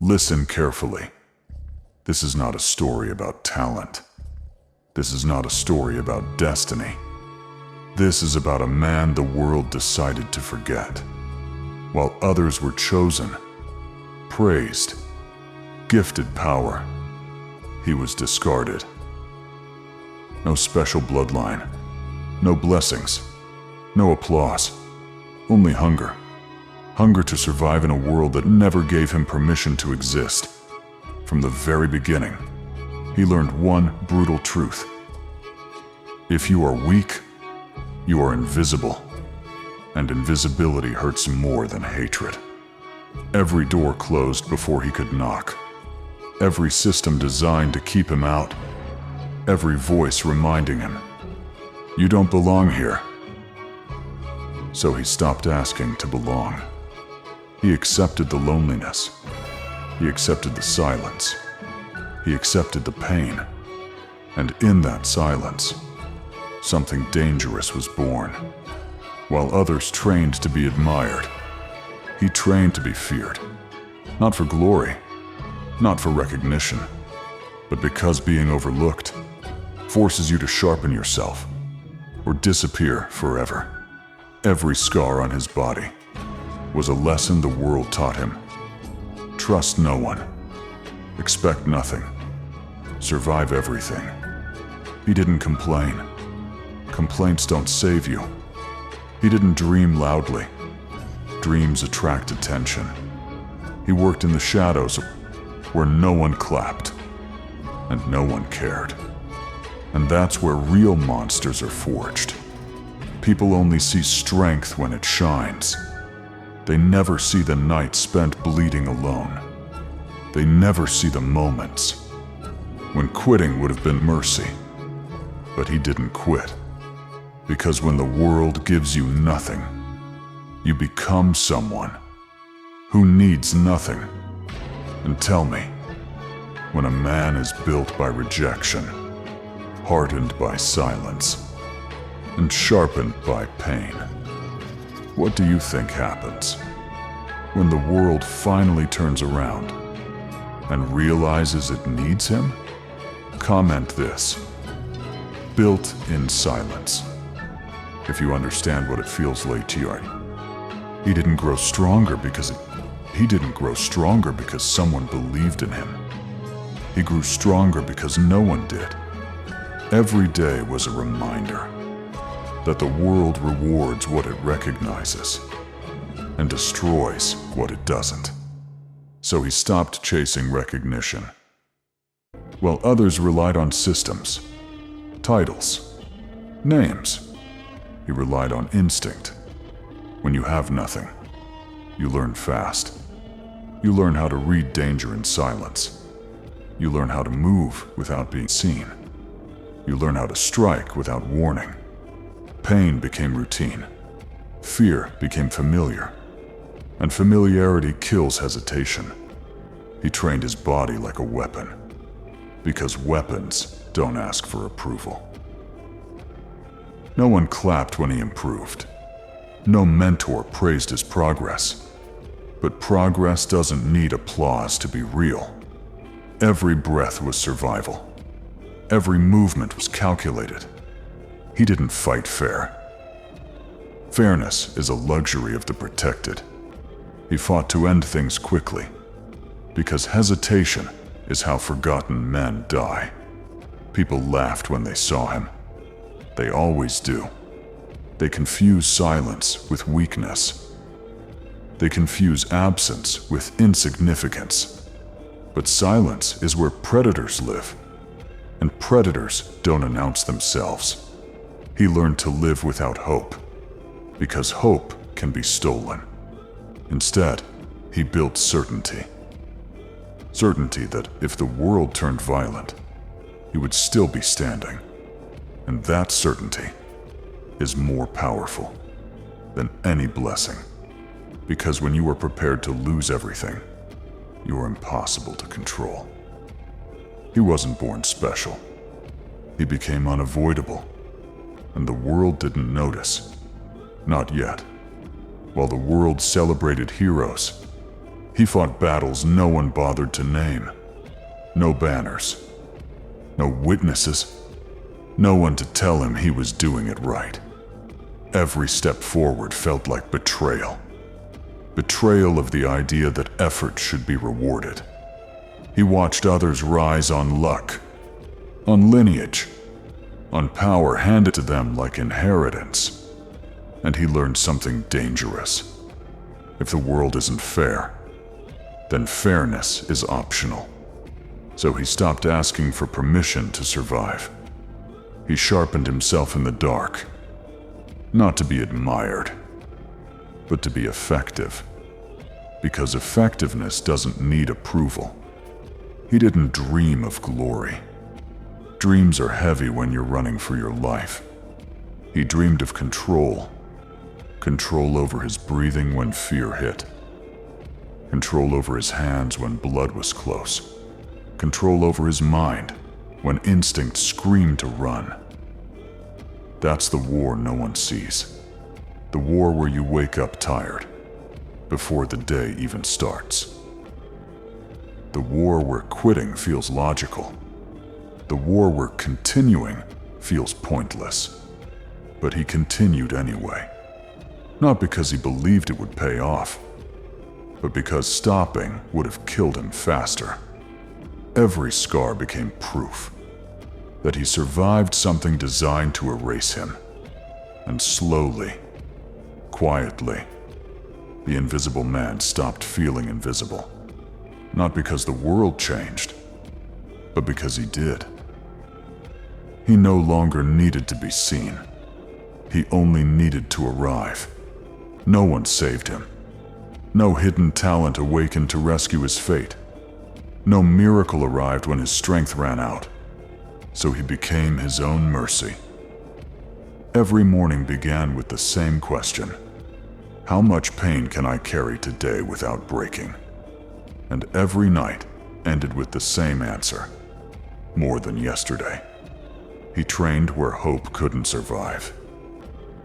Listen carefully. This is not a story about talent. This is not a story about destiny. This is about a man the world decided to forget. While others were chosen, praised, gifted power, he was discarded. No special bloodline, no blessings, no applause, only hunger. Hunger to survive in a world that never gave him permission to exist. From the very beginning, he learned one brutal truth. If you are weak, you are invisible, and invisibility hurts more than hatred. Every door closed before he could knock. Every system designed to keep him out. Every voice reminding him, "You don't belong here." So he stopped asking to belong. He accepted the loneliness. He accepted the silence. He accepted the pain. And in that silence, something dangerous was born. While others trained to be admired, he trained to be feared. Not for glory, not for recognition, but because being overlooked forces you to sharpen yourself or disappear forever. Every scar on his body was a lesson the world taught him. Trust no one. Expect nothing. Survive everything. He didn't complain. Complaints don't save you. He didn't dream loudly. Dreams attract attention. He worked in the shadows where no one clapped and no one cared. And that's where real monsters are forged. People only see strength when it shines. They never see the night spent bleeding alone. They never see the moments when quitting would have been mercy. But he didn't quit. Because when the world gives you nothing, you become someone who needs nothing. And tell me, when a man is built by rejection, hardened by silence, and sharpened by pain, what do you think happens when the world finally turns around and realizes it needs him? Comment this: built in silence. If you understand what it feels like to you, he didn't grow stronger because someone believed in him. He grew stronger because no one did. Every day was a reminder that the world rewards what it recognizes and destroys what it doesn't. So he stopped chasing recognition. While others relied on systems, titles, names, he relied on instinct. When you have nothing, you learn fast. You learn how to read danger in silence. You learn how to move without being seen. You learn how to strike without warning. Pain became routine. Fear became familiar. And familiarity kills hesitation. He trained his body like a weapon, because weapons don't ask for approval. No one clapped when he improved. No mentor praised his progress. But progress doesn't need applause to be real. Every breath was survival. Every movement was calculated. He didn't fight fair. Fairness is a luxury of the protected. He fought to end things quickly, because hesitation is how forgotten men die. People laughed when they saw him. They always do. They confuse silence with weakness. They confuse absence with insignificance. But silence is where predators live, and predators don't announce themselves. He learned to live without hope, because hope can be stolen. Instead, he built certainty. Certainty that if the world turned violent, he would still be standing. And that certainty is more powerful than any blessing. Because when you are prepared to lose everything, you are impossible to control. He wasn't born special. He became unavoidable. And the world didn't notice. Not yet. While the world celebrated heroes, He fought battles no one bothered to name. No banners. No witnesses. No one to tell him he was doing it right. Every step forward felt like betrayal. Betrayal of the idea that effort should be rewarded. He watched others rise on luck, on lineage, on power handed to them like inheritance. And he learned something dangerous. If the world isn't fair, then fairness is optional. So he stopped asking for permission to survive. He sharpened himself in the dark, not to be admired, but to be effective. Because effectiveness doesn't need approval. He didn't dream of glory. Dreams are heavy when you're running for your life. He dreamed of control. Control over his breathing when fear hit. Control over his hands when blood was close. Control over his mind when instinct screamed to run. That's the war no one sees. The war where you wake up tired before the day even starts. The war where quitting feels logical. The war where continuing feels pointless. But he continued anyway. Not because he believed it would pay off, but because stopping would have killed him faster. Every scar became proof that he survived something designed to erase him. And slowly, quietly, the Invisible Man stopped feeling invisible. Not because the world changed, but because he did. He no longer needed to be seen. He only needed to arrive. No one saved him. No hidden talent awakened to rescue his fate. No miracle arrived when his strength ran out. So he became his own mercy. Every morning began with the same question. How much pain can I carry today without breaking? And every night ended with the same answer. More than yesterday. He trained where hope couldn't survive.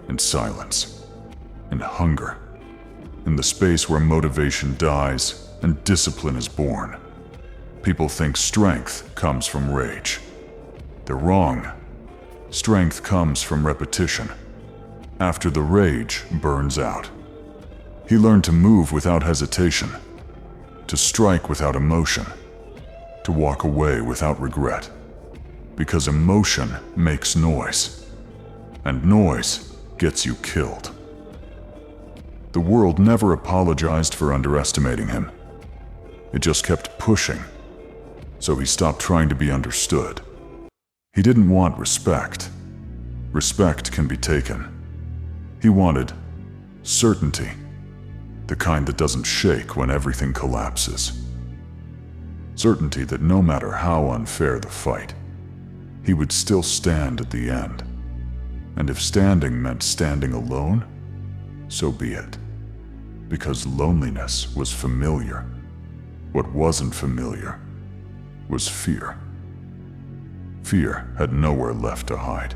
In silence. In hunger. In the space where motivation dies and discipline is born. People think strength comes from rage. They're wrong. Strength comes from repetition. After the rage burns out. He learned to move without hesitation. To strike without emotion. To walk away without regret. Because emotion makes noise. And noise gets you killed. The world never apologized for underestimating him. It just kept pushing. So he stopped trying to be understood. He didn't want respect. Respect can be taken. He wanted certainty. The kind that doesn't shake when everything collapses. Certainty that no matter how unfair the fight, he would still stand at the end. And if standing meant standing alone, so be it. Because loneliness was familiar. What wasn't familiar was fear. Fear had nowhere left to hide.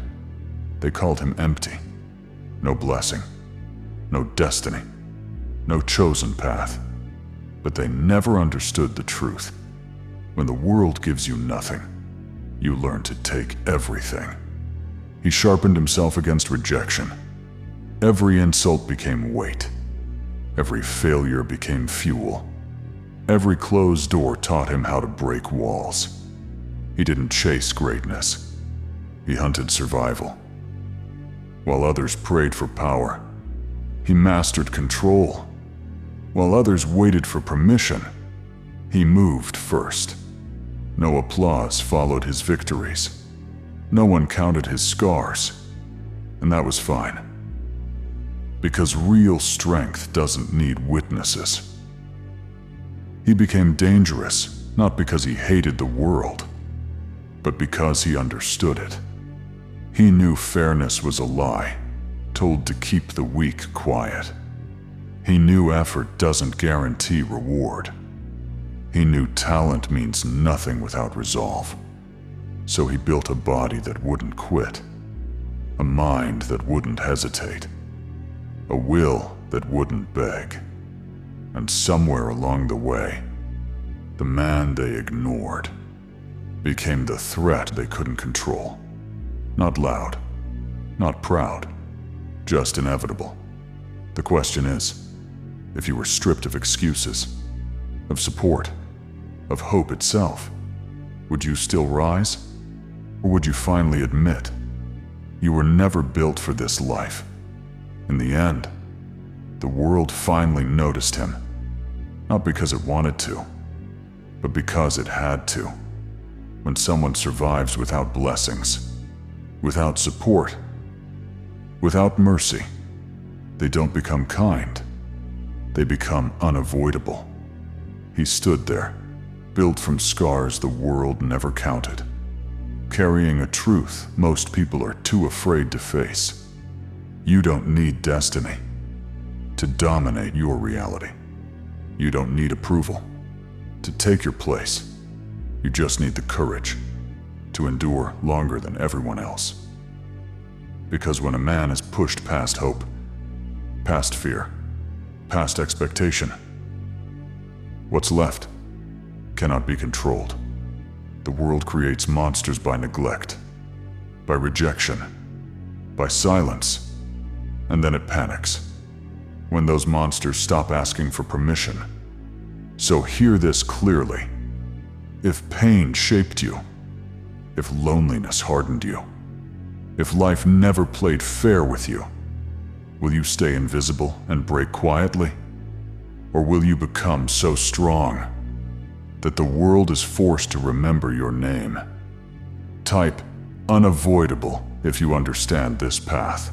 They called him empty. No blessing. No destiny. No chosen path. But they never understood the truth. When the world gives you nothing, you learn to take everything. He sharpened himself against rejection. Every insult became weight. Every failure became fuel. Every closed door taught him how to break walls. He didn't chase greatness. He hunted survival. While others prayed for power, he mastered control. While others waited for permission, he moved first. No applause followed his victories. No one counted his scars, and that was fine. Because real strength doesn't need witnesses. He became dangerous, not because he hated the world, but because he understood it. He knew fairness was a lie, told to keep the weak quiet. He knew effort doesn't guarantee reward. He knew talent means nothing without resolve. So he built a body that wouldn't quit, a mind that wouldn't hesitate, a will that wouldn't beg. And somewhere along the way, the man they ignored became the threat they couldn't control. Not loud, not proud, just inevitable. The question is, if you were stripped of excuses, of support, of hope itself, would you still rise? Or would you finally admit you were never built for this life? In the end, the world finally noticed him, not because it wanted to, but because it had to. When someone survives without blessings, without support, without mercy, they don't become kind. They become unavoidable. He stood there, built from scars the world never counted, carrying a truth most people are too afraid to face. You don't need destiny to dominate your reality. You don't need approval to take your place. You just need the courage to endure longer than everyone else. Because when a man is pushed past hope, past fear, past expectation, what's left cannot be controlled. The world creates monsters by neglect, by rejection, by silence, and then it panics when those monsters stop asking for permission. So hear this clearly. If pain shaped you, if loneliness hardened you, if life never played fair with you, will you stay invisible and break quietly? Or will you become so strong that the world is forced to remember your name? Type unavoidable if you understand this path.